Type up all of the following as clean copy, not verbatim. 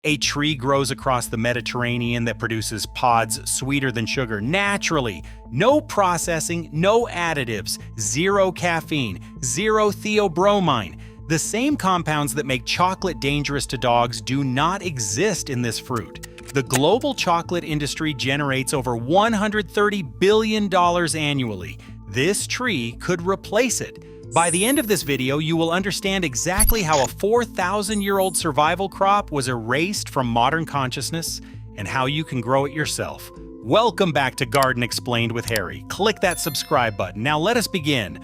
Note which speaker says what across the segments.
Speaker 1: A tree grows across the Mediterranean that produces pods sweeter than sugar naturally. No processing, no additives, zero caffeine, zero theobromine. The same compounds that make chocolate dangerous to dogs do not exist in this fruit. The global chocolate industry generates over $130 billion annually. This tree could replace it. By the end of this video, you will understand exactly how a 4,000-year-old survival crop was erased from modern consciousness and how you can grow it yourself. Welcome back to Garden Explained with Harry. Click that subscribe button. Now let us begin.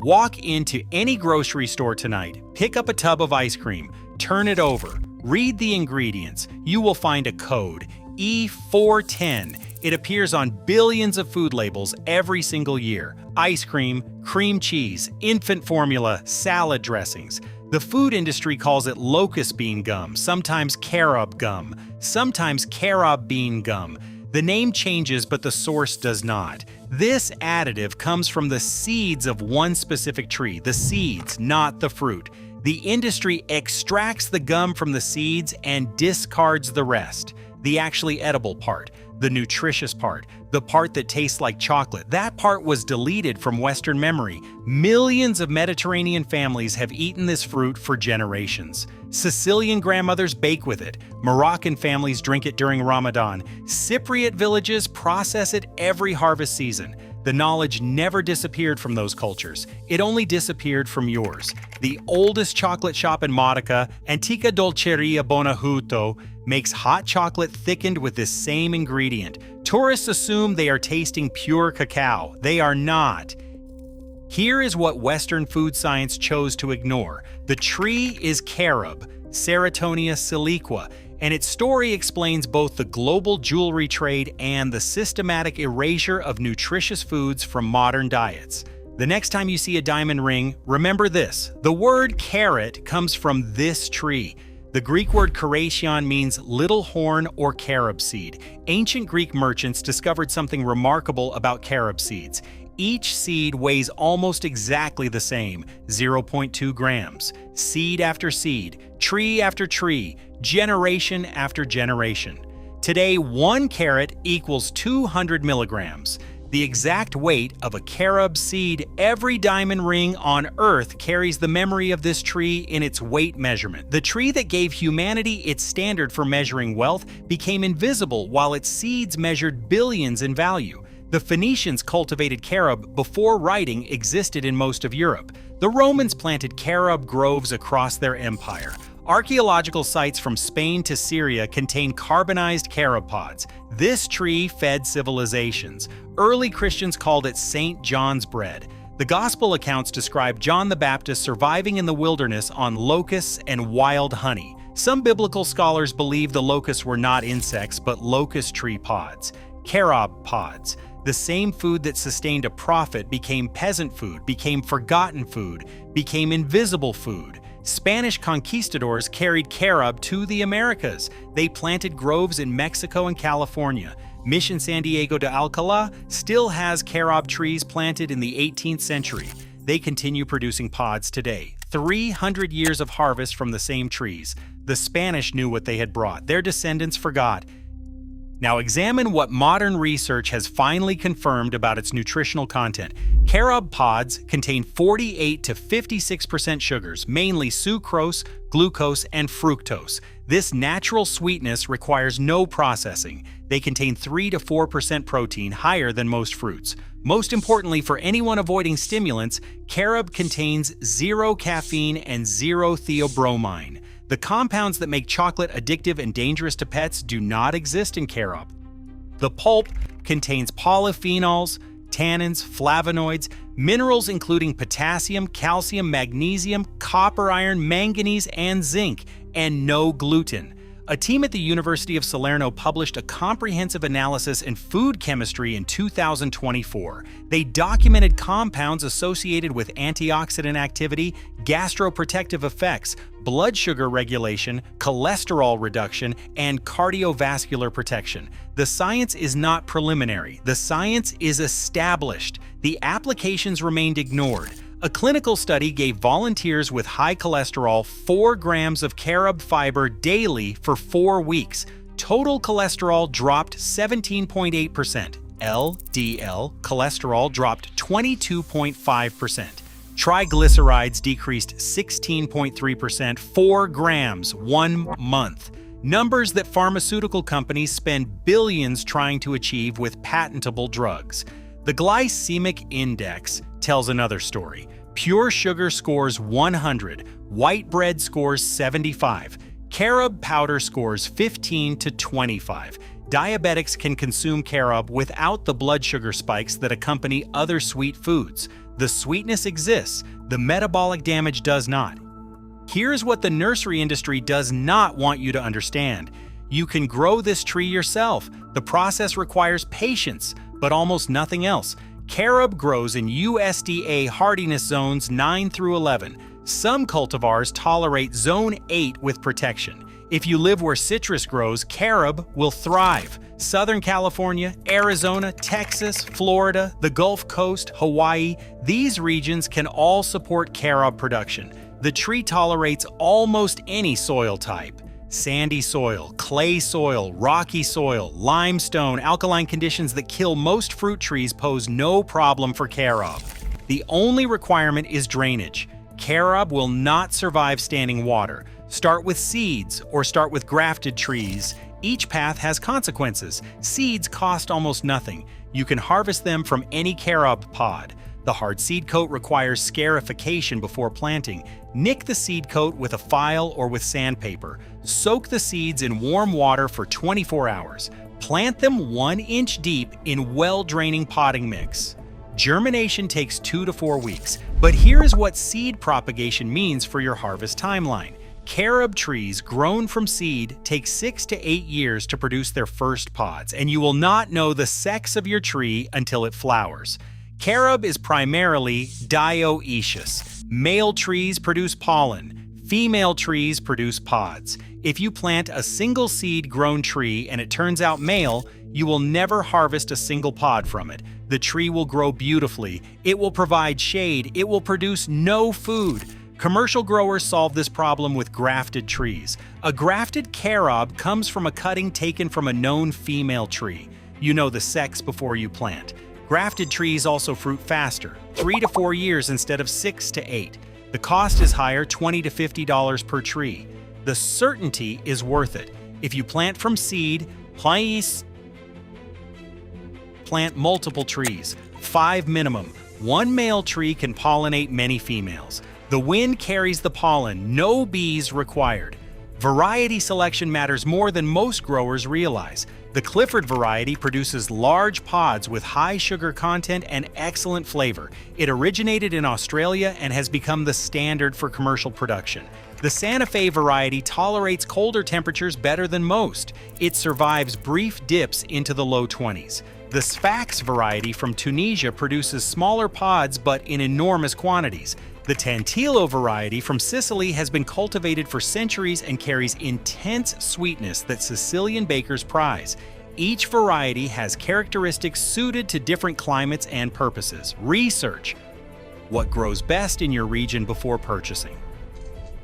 Speaker 1: Walk into any grocery store tonight, pick up a tub of ice cream, turn it over, read the ingredients. You will find a code, E410. It appears on billions of food labels every single year. Ice cream, cream cheese, infant formula, salad dressings. The food industry calls it locust bean gum, sometimes carob gum, sometimes carob bean gum. The name changes, but the source does not. This additive comes from the seeds of one specific tree, the seeds, not the fruit. The industry extracts the gum from the seeds and discards the rest, the actually edible part. The nutritious part, the part that tastes like chocolate, that part was deleted from Western memory. Millions of Mediterranean families have eaten this fruit for generations. Sicilian grandmothers bake with it. Moroccan families drink it during Ramadan. Cypriot villages process it every harvest season. The knowledge never disappeared from those cultures. It only disappeared from yours. The oldest chocolate shop in Modica, Antica Dolceria Bonahuto, makes hot chocolate thickened with this same ingredient. Tourists assume they are tasting pure cacao. They are not. Here is what Western food science chose to ignore. The tree is carob, Ceratonia siliqua, and its story explains both the global jewelry trade and the systematic erasure of nutritious foods from modern diets. The next time you see a diamond ring, remember this. The word carat comes from this tree. The Greek word caration means little horn or carob seed. Ancient Greek merchants discovered something remarkable about carob seeds. Each seed weighs almost exactly the same, 0.2 grams. Seed after seed, tree after tree, generation after generation. Today, 1 carat equals 200 milligrams. The exact weight of a carob seed. Every diamond ring on Earth carries the memory of this tree in its weight measurement. The tree that gave humanity its standard for measuring wealth became invisible while its seeds measured billions in value. The Phoenicians cultivated carob before writing existed in most of Europe. The Romans planted carob groves across their empire. Archaeological sites from Spain to Syria contain carbonized carob pods. This tree fed civilizations. Early Christians called it St. John's bread. The Gospel accounts describe John the Baptist surviving in the wilderness on locusts and wild honey. Some biblical scholars believe the locusts were not insects, but locust tree pods. Carob pods. The same food that sustained a prophet became peasant food, became forgotten food, became invisible food. Spanish conquistadors carried carob to the Americas. They planted groves in Mexico and California. Mission San Diego de Alcalá still has carob trees planted in the 18th century. They continue producing pods today. 300 years of harvest from the same trees. The Spanish knew what they had brought. Their descendants forgot. Now examine what modern research has finally confirmed about its nutritional content. Carob pods contain 48 to 56% sugars, mainly sucrose, glucose, and fructose. This natural sweetness requires no processing. They contain 3 to 4% protein, higher than most fruits. Most importantly, for anyone avoiding stimulants, carob contains 0 caffeine and 0 theobromine. The compounds that make chocolate addictive and dangerous to pets do not exist in carob. The pulp contains polyphenols, tannins, flavonoids, minerals including potassium, calcium, magnesium, copper, iron, manganese, and zinc, and no gluten. A team at the University of Salerno published a comprehensive analysis in food chemistry in 2024. They documented compounds associated with antioxidant activity, gastroprotective effects, blood sugar regulation, cholesterol reduction, and cardiovascular protection. The science is not preliminary. The science is established. The applications remained ignored. A clinical study gave volunteers with high cholesterol 4 grams of carob fiber daily for 4 weeks. Total cholesterol dropped 17.8%. LDL cholesterol dropped 22.5%. Triglycerides decreased 16.3%, 4 grams, 1 month. Numbers that pharmaceutical companies spend billions trying to achieve with patentable drugs. The glycemic index tells another story. Pure sugar scores 100, white bread scores 75, carob powder scores 15 to 25. Diabetics can consume carob without the blood sugar spikes that accompany other sweet foods. The sweetness exists, the metabolic damage does not. Here's what the nursery industry does not want you to understand. You can grow this tree yourself. The process requires patience, but almost nothing else. Carob grows in USDA hardiness zones 9 through 11. Some cultivars tolerate zone 8 with protection. If you live where citrus grows, carob will thrive. Southern California, Arizona, Texas, Florida, the Gulf Coast, Hawaii, these regions can all support carob production. The tree tolerates almost any soil type. Sandy soil, clay soil, rocky soil, limestone, alkaline conditions that kill most fruit trees pose no problem for carob. The only requirement is drainage. Carob will not survive standing water. Start with seeds or start with grafted trees. Each path has consequences. Seeds cost almost nothing. You can harvest them from any carob pod. The hard seed coat requires scarification before planting. Nick the seed coat with a file or with sandpaper. Soak the seeds in warm water for 24 hours. Plant them 1 inch deep in well-draining potting mix. Germination takes 2 to 4 weeks, but here's what seed propagation means for your harvest timeline. Carob trees grown from seed take 6 to 8 years to produce their first pods, and you will not know the sex of your tree until it flowers. Carob is primarily dioecious. Male trees produce pollen. Female trees produce pods. If you plant a single seed grown tree and it turns out male, you will never harvest a single pod from it. The tree will grow beautifully. It will provide shade. It will produce no food. Commercial growers solve this problem with grafted trees. A grafted carob comes from a cutting taken from a known female tree. You know the sex before you plant. Grafted trees also fruit faster, 3 to 4 years instead of 6 to 8. The cost is higher, $20 to $50 per tree. The certainty is worth it. If you plant from seed, please plant multiple trees, 5 minimum. 1 male tree can pollinate many females. The wind carries the pollen, no bees required. Variety selection matters more than most growers realize. The Clifford variety produces large pods with high sugar content and excellent flavor. It originated in Australia and has become the standard for commercial production. The Santa Fe variety tolerates colder temperatures better than most. It survives brief dips into the low 20s. The Sfax variety from Tunisia produces smaller pods but in enormous quantities. The Tantillo variety from Sicily has been cultivated for centuries and carries intense sweetness that Sicilian bakers prize. Each variety has characteristics suited to different climates and purposes. Research what grows best in your region before purchasing.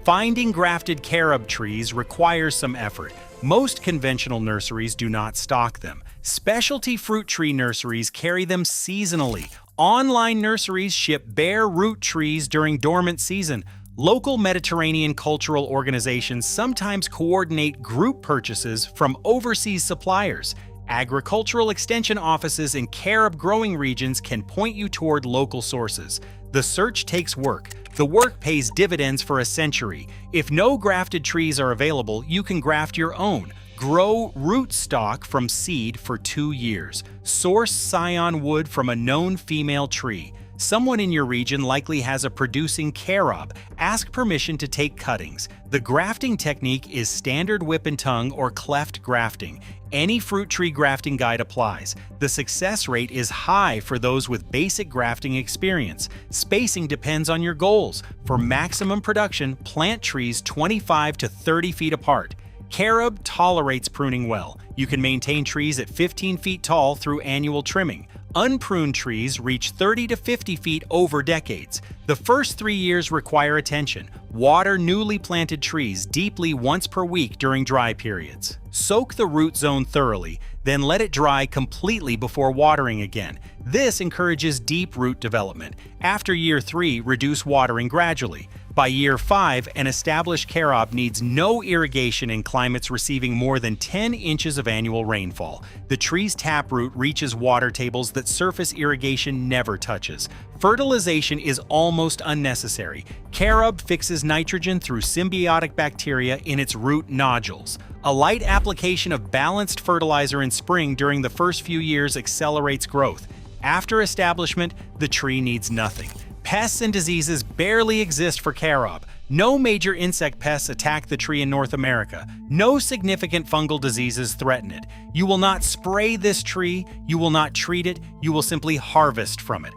Speaker 1: Finding grafted carob trees requires some effort. Most conventional nurseries do not stock them. Specialty fruit tree nurseries carry them seasonally. Online nurseries ship bare root trees during dormant season. Local Mediterranean cultural organizations sometimes coordinate group purchases from overseas suppliers. Agricultural extension offices in carob growing regions can point you toward local sources. The search takes work. The work pays dividends for a century. If no grafted trees are available, you can graft your own. Grow rootstock from seed for 2 years. Source scion wood from a known female tree. Someone in your region likely has a producing carob. Ask permission to take cuttings. The grafting technique is standard whip and tongue or cleft grafting. Any fruit tree grafting guide applies. The success rate is high for those with basic grafting experience. Spacing depends on your goals. For maximum production, plant trees 25 to 30 feet apart. Carob tolerates pruning well. You can maintain trees at 15 feet tall through annual trimming. Unpruned trees reach 30 to 50 feet over decades. The first 3 years require attention. Water newly planted trees deeply once per week during dry periods. Soak the root zone thoroughly, then let it dry completely before watering again. This encourages deep root development. After year 3, reduce watering gradually. By year 5, an established carob needs no irrigation in climates receiving more than 10 inches of annual rainfall. The tree's taproot reaches water tables that surface irrigation never touches. Fertilization is almost unnecessary. Carob fixes nitrogen through symbiotic bacteria in its root nodules. A light application of balanced fertilizer in spring during the first few years accelerates growth. After establishment, the tree needs nothing. Pests and diseases barely exist for carob. No major insect pests attack the tree in North America. No significant fungal diseases threaten it. You will not spray this tree, you will not treat it, you will simply harvest from it.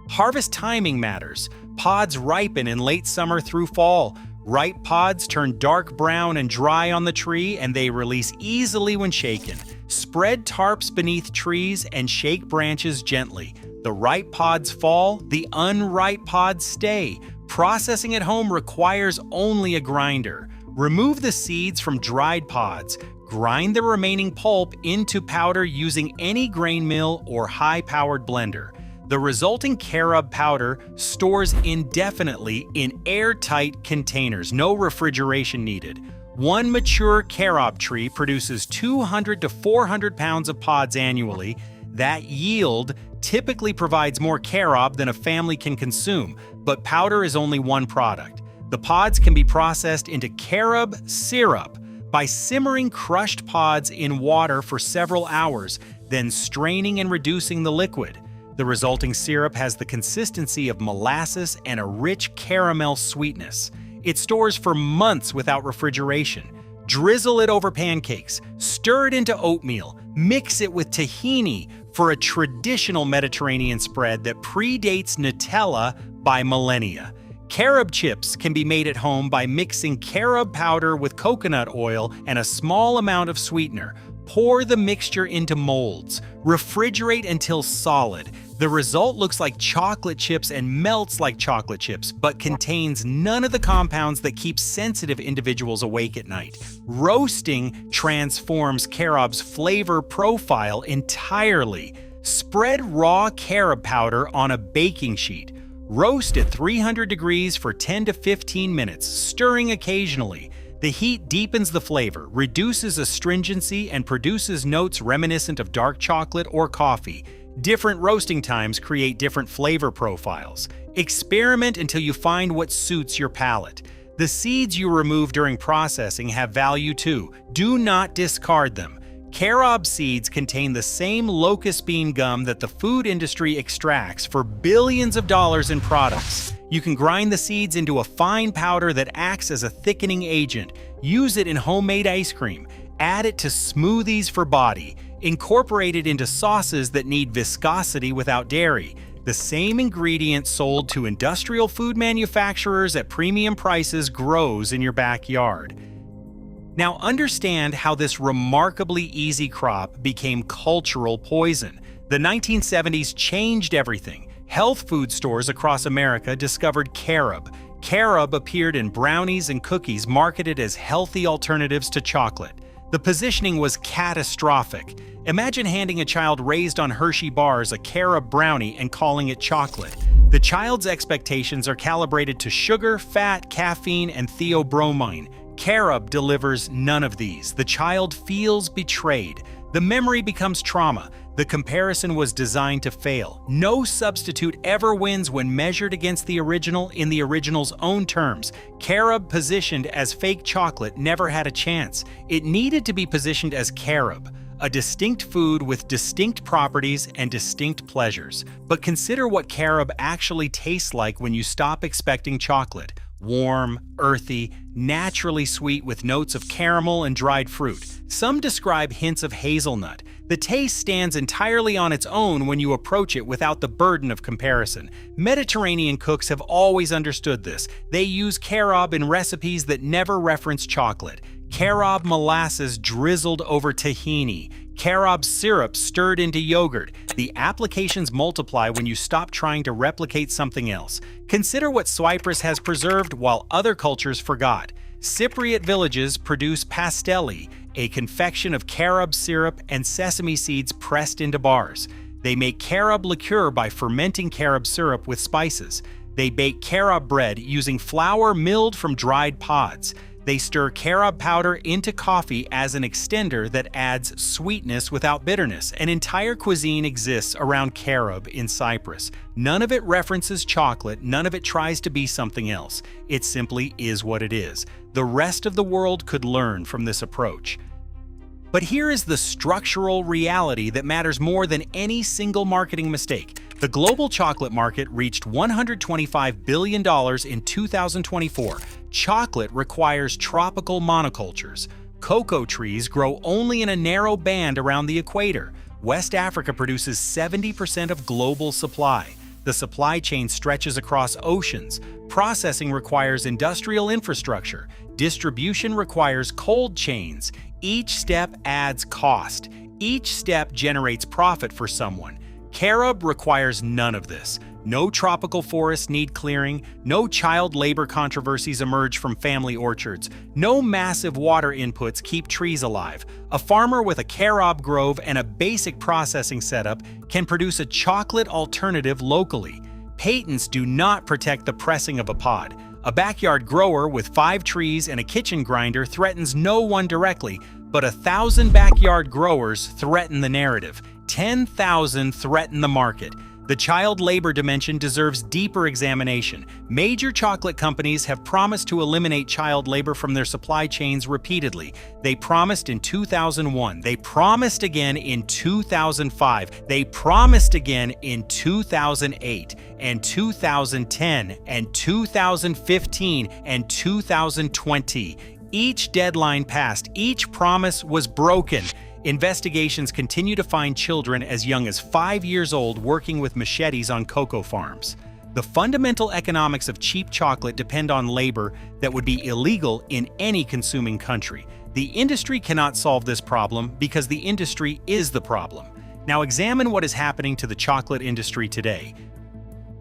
Speaker 1: Harvest timing matters. Pods ripen in late summer through fall. Ripe pods turn dark brown and dry on the tree, and they release easily when shaken. Spread tarps beneath trees and shake branches gently. The ripe pods fall, the unripe pods stay. Processing at home requires only a grinder. Remove the seeds from dried pods. Grind the remaining pulp into powder using any grain mill or high-powered blender. The resulting carob powder stores indefinitely in airtight containers, no refrigeration needed. One mature carob tree produces 200 to 400 pounds of pods annually. That yield typically provides more carob than a family can consume, but powder is only one product. The pods can be processed into carob syrup by simmering crushed pods in water for several hours, then straining and reducing the liquid. The resulting syrup has the consistency of molasses and a rich caramel sweetness. It stores for months without refrigeration. Drizzle it over pancakes, stir it into oatmeal, mix it with tahini for a traditional Mediterranean spread that predates Nutella by millennia. Carob chips can be made at home by mixing carob powder with coconut oil and a small amount of sweetener. Pour the mixture into molds. Refrigerate until solid. The result looks like chocolate chips and melts like chocolate chips, but contains none of the compounds that keep sensitive individuals awake at night. Roasting transforms carob's flavor profile entirely. Spread raw carob powder on a baking sheet. Roast at 300 degrees for 10 to 15 minutes, stirring occasionally. The heat deepens the flavor, reduces astringency, and produces notes reminiscent of dark chocolate or coffee. Different roasting times create different flavor profiles. Experiment until you find what suits your palate. The seeds you remove during processing have value too. Do not discard them. Carob seeds contain the same locust bean gum that the food industry extracts for billions of dollars in products. You can grind the seeds into a fine powder that acts as a thickening agent. Use it in homemade ice cream. Add it to smoothies for body. Incorporate it into sauces that need viscosity without dairy. The same ingredient sold to industrial food manufacturers at premium prices grows in your backyard. Now understand how this remarkably easy crop became cultural poison. The 1970s changed everything. Health food stores across America discovered carob. Carob appeared in brownies and cookies marketed as healthy alternatives to chocolate. The positioning was catastrophic. Imagine handing a child raised on Hershey bars a carob brownie and calling it chocolate. The child's expectations are calibrated to sugar, fat, caffeine, and theobromine. Carob delivers none of these. The child feels betrayed. The memory becomes trauma. The comparison was designed to fail. No substitute ever wins when measured against the original in the original's own terms. Carob positioned as fake chocolate never had a chance. It needed to be positioned as carob, a distinct food with distinct properties and distinct pleasures. But consider what carob actually tastes like when you stop expecting chocolate. Warm, earthy, naturally sweet with notes of caramel and dried fruit. Some describe hints of hazelnut. The taste stands entirely on its own when you approach it without the burden of comparison. Mediterranean cooks have always understood this. They use carob in recipes that never reference chocolate. Carob molasses drizzled over tahini. carob syrup stirred into yogurt. The applications multiply when you stop trying to replicate something else. Consider what Cyprus has preserved while other cultures forgot. Cypriot villages produce pastelli, a confection of carob syrup and sesame seeds pressed into bars. They make carob liqueur by fermenting carob syrup with spices. They bake carob bread using flour milled from dried pods. They stir carob powder into coffee as an extender that adds sweetness without bitterness. An entire cuisine exists around carob in Cyprus. None of it references chocolate, none of it tries to be something else. It simply is what it is. The rest of the world could learn from this approach. But here is the structural reality that matters more than any single marketing mistake. The global chocolate market reached $125 billion in 2024. Chocolate requires tropical monocultures. Cocoa trees grow only in a narrow band around the equator. West Africa produces 70% of global supply. The supply chain stretches across oceans. Processing requires industrial infrastructure. Distribution requires cold chains. Each step adds cost. Each step generates profit for someone. Carob requires none of this. No tropical forests need clearing, no child labor controversies emerge from family orchards, no massive water inputs keep trees alive. A farmer with a carob grove and a basic processing setup can produce a chocolate alternative locally. Patents do not protect the pressing of a pod. A backyard grower with 5 trees and a kitchen grinder threatens no one directly, but 1,000 backyard growers threaten the narrative. 10,000 threaten the market. The child labor dimension deserves deeper examination. Major chocolate companies have promised to eliminate child labor from their supply chains repeatedly. They promised in 2001, they promised again in 2005, they promised again in 2008, and 2010, and 2015, and 2020. Each deadline passed, each promise was broken. Investigations continue to find children as young as 5 years old working with machetes on cocoa farms. The fundamental economics of cheap chocolate depend on labor that would be illegal in any consuming country. The industry cannot solve this problem because the industry is the problem. Now examine what is happening to the chocolate industry today.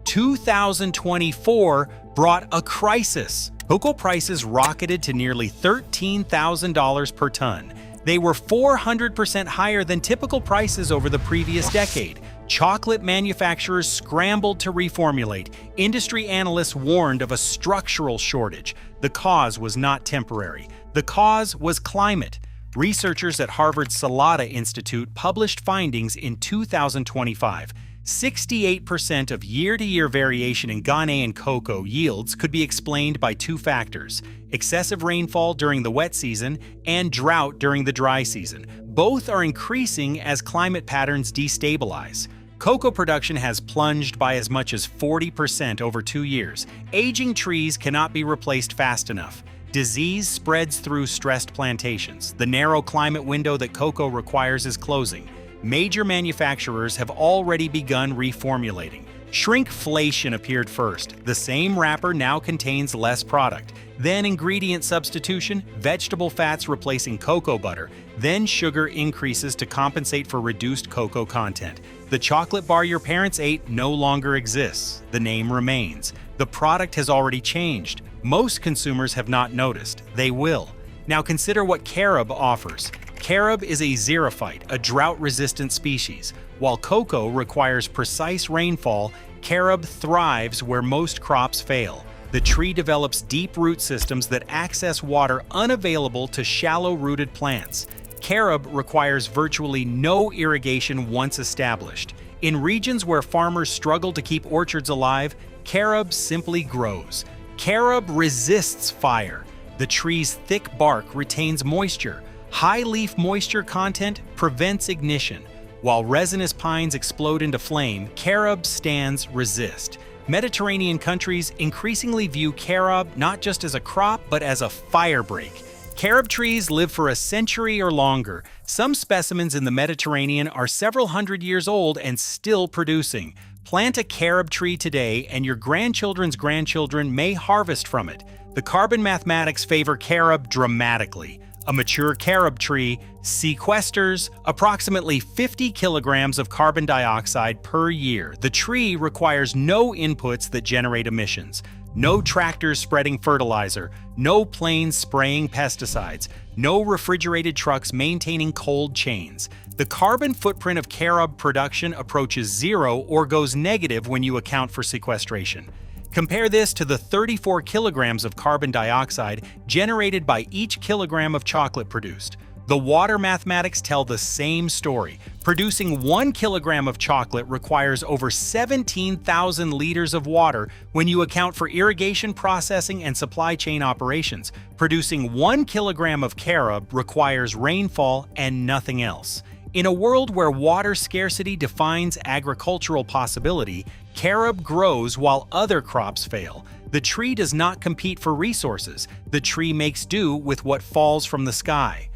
Speaker 1: 2024 brought a crisis. Cocoa prices rocketed to nearly $13,000 per ton. They were 400% higher than typical prices over the previous decade. Chocolate manufacturers scrambled to reformulate. Industry analysts warned of a structural shortage. The cause was not temporary. The cause was climate. Researchers at Harvard's Salata Institute published findings in 2025. 68% of year-to-year variation in Ghanaian cocoa yields could be explained by 2 factors: excessive rainfall during the wet season and drought during the dry season. Both are increasing as climate patterns destabilize. Cocoa production has plunged by as much as 40% over 2 years. Aging trees cannot be replaced fast enough. Disease spreads through stressed plantations. The narrow climate window that cocoa requires is closing. Major manufacturers have already begun reformulating. Shrinkflation appeared first. The same wrapper now contains less product. Then ingredient substitution, vegetable fats replacing cocoa butter. Then sugar increases to compensate for reduced cocoa content. The chocolate bar your parents ate no longer exists. The name remains. The product has already changed. Most consumers have not noticed. They will. Now consider what carob offers. Carob is a xerophyte, a drought-resistant species. While cocoa requires precise rainfall, carob thrives where most crops fail. The tree develops deep root systems that access water unavailable to shallow-rooted plants. Carob requires virtually no irrigation once established. In regions where farmers struggle to keep orchards alive, carob simply grows. Carob resists fire. The tree's thick bark retains moisture. High leaf moisture content prevents ignition. While resinous pines explode into flame, carob stands resist. Mediterranean countries increasingly view carob not just as a crop, but as a firebreak. Carob trees live for a century or longer. Some specimens in the Mediterranean are several hundred years old and still producing. Plant a carob tree today and your grandchildren's grandchildren may harvest from it. The carbon mathematics favor carob dramatically. A mature carob tree sequesters approximately 50 kilograms of carbon dioxide per year. The tree requires no inputs that generate emissions. No tractors spreading fertilizer, no planes spraying pesticides, no refrigerated trucks maintaining cold chains. The carbon footprint of carob production approaches zero or goes negative when you account for sequestration. Compare this to the 34 kilograms of carbon dioxide generated by each kilogram of chocolate produced. The water mathematics tell the same story. Producing 1 kilogram of chocolate requires over 17,000 liters of water when you account for irrigation, processing, and supply chain operations. Producing 1 kilogram of carob requires rainfall and nothing else. In a world where water scarcity defines agricultural possibility, carob grows while other crops fail. The tree does not compete for resources. The tree makes do with what falls from the sky.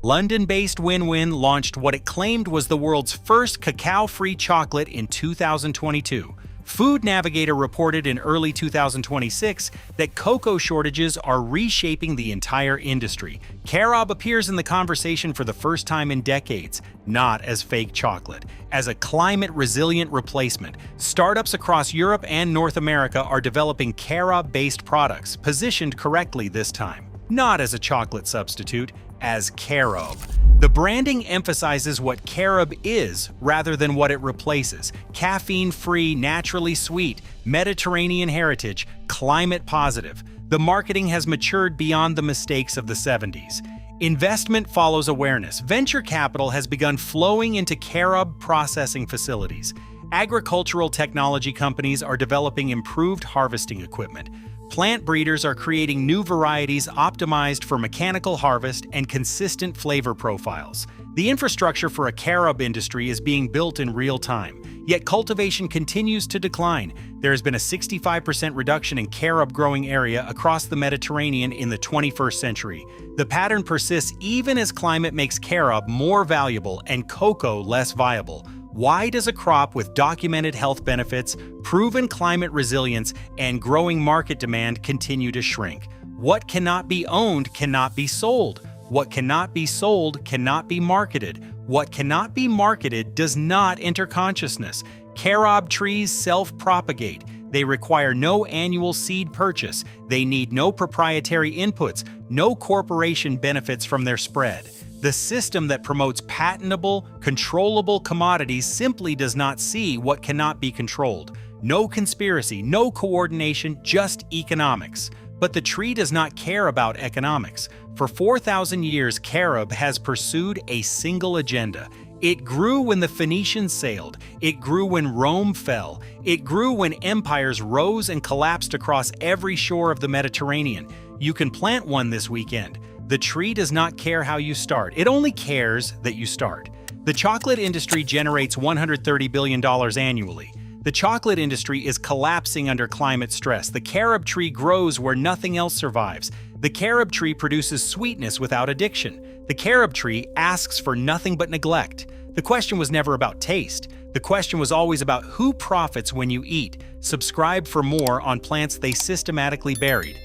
Speaker 1: London-based Win-Win launched what it claimed was the world's first cacao-free chocolate in 2022. Food Navigator reported in early 2026 that cocoa shortages are reshaping the entire industry. Carob appears in the conversation for the first time in decades, not as fake chocolate, as a climate-resilient replacement. Startups across Europe and North America are developing carob-based products, positioned correctly this time. Not as a chocolate substitute, as carob. The branding emphasizes what carob is rather than what it replaces. Caffeine-free, naturally sweet, Mediterranean heritage, climate positive. The marketing has matured beyond the mistakes of the 70s. Investment follows awareness. Venture capital has begun flowing into carob processing facilities. Agricultural technology companies are developing improved harvesting equipment. Plant breeders are creating new varieties optimized for mechanical harvest and consistent flavor profiles. The infrastructure for a carob industry is being built in real time, yet cultivation continues to decline. There has been a 65% reduction in carob growing area across the Mediterranean in the 21st century. The pattern persists even as climate makes carob more valuable and cocoa less viable. Why does a crop with documented health benefits, proven climate resilience, and growing market demand continue to shrink? What cannot be owned cannot be sold. What cannot be sold cannot be marketed. What cannot be marketed does not enter consciousness. Carob trees self-propagate. They require no annual seed purchase. They need no proprietary inputs. No corporation benefits from their spread. The system that promotes patentable, controllable commodities simply does not see what cannot be controlled. No conspiracy, no coordination, just economics. But the tree does not care about economics. For 4,000 years, carob has pursued a single agenda. It grew when the Phoenicians sailed. It grew when Rome fell. It grew when empires rose and collapsed across every shore of the Mediterranean. You can plant one this weekend. The tree does not care how you start. It only cares that you start. The chocolate industry generates $130 billion annually. The chocolate industry is collapsing under climate stress. The carob tree grows where nothing else survives. The carob tree produces sweetness without addiction. The carob tree asks for nothing but neglect. The question was never about taste. The question was always about who profits when you eat. Subscribe for more on plants they systematically buried.